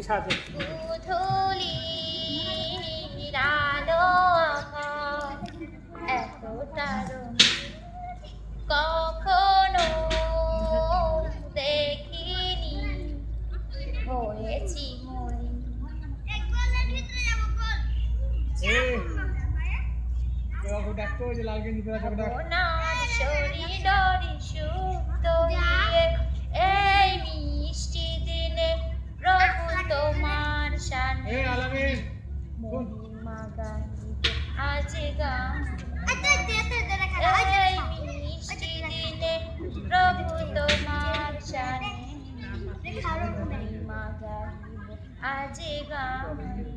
ছাদে ধুলির আলো আকাশ এতটা কখনো দেখিনি হয়েছি মলিন আপনার শরীরের সুপ্ত দিয়ে এই মিষ্টি দিনে প্রভু তোমার সামনে মহিমা গাইবে আজ গান এই মিষ্টি দিনে প্রভু তোমার সামনে মহিমা গাইবে আজ গান